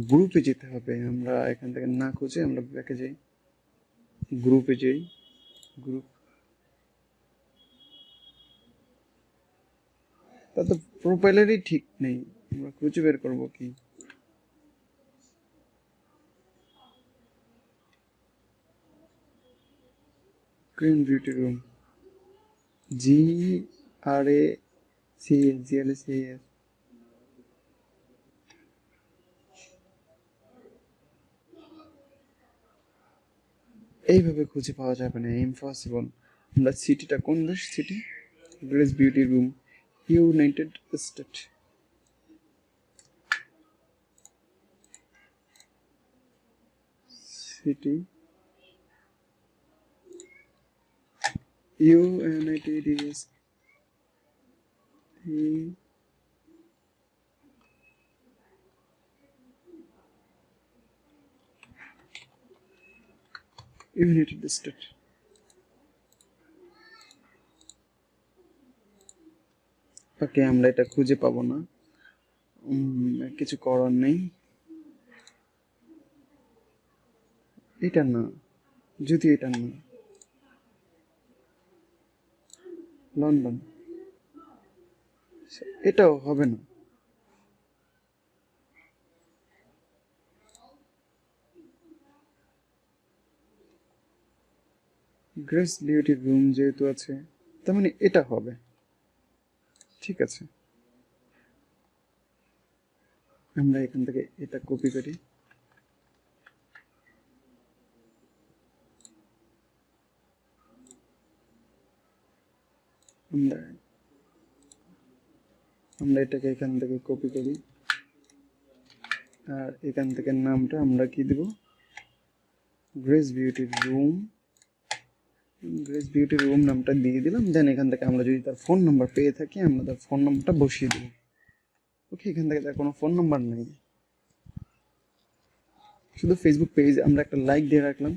গ্রুপে যেতে হবে। আমরা এখান থেকে না খুঁজে আমরা ব্যাকে যাই, গ্রুপে যাই, গ্রুপ। তা তো প্রোফাইলেরই ঠিক নেই, আমরা খুঁজে বের করবো কি? গ্রিন বিউটি রুম, GRACS এইভাবে খুঁজে পাওয়া যাবে না, ইম্পসিবল। আমরা সিটিটা কোন দেশ? City Grace Beauty Room, United State. City United United State. Okay, আমরা এটা খুঁজে পাবো না, কিছু করার নেই। এটা না, যদি এটা না, লন্ডন, এটাও হবে না। গ্রেস বিউটি রুম যেহেতু আছে, তার মানে এটা হবে। ঠিক আছে, আমরা এখান থেকে এটা কপি করি, আমরা এটাকে এখান থেকে কপি করি, আর এখান থেকে নামটা আমরা কি দেব? Grace Beauty Room. Grace Beauty Room নামটা দিয়ে দিলাম। দেন এখান থেকে আমরা যদি তার ফোন নাম্বার পেয়ে থাকি, আমরা তার ফোন নাম্বারটা বসিয়ে দেব। ওকে, এখান থেকে তার কোনো ফোন নাম্বার নেই, শুধু ফেসবুক পেজ। আমরা একটা লাইক দিয়ে রাখলাম,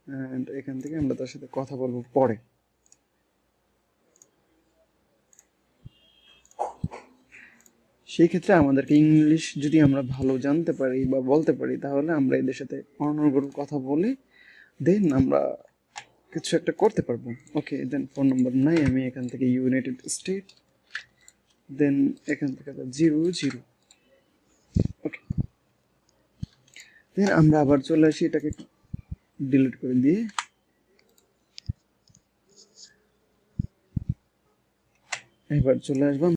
অ্যান্ড এখান থেকে আমরা তার সাথে কথা বলবো পরে। সেই ক্ষেত্রে আমাদেরকে ইংলিশ যদি আমরা ভালো জানতে পারি বা বলতে পারি, তাহলে আমরা এদের সাথে অনর্গল কথা বলে দেন আমরা কিছু একটা করতে পারবো। ওকে, দেন ফোন নাম্বার নাই, আমি এখান থেকে ইউনাইটেড স্টেট, দেন এখান থেকে 00। ওকে, দেন আমরা আবার চলে আসি, এটাকে ডিলিট করে দিয়ে এবার চলে আসবো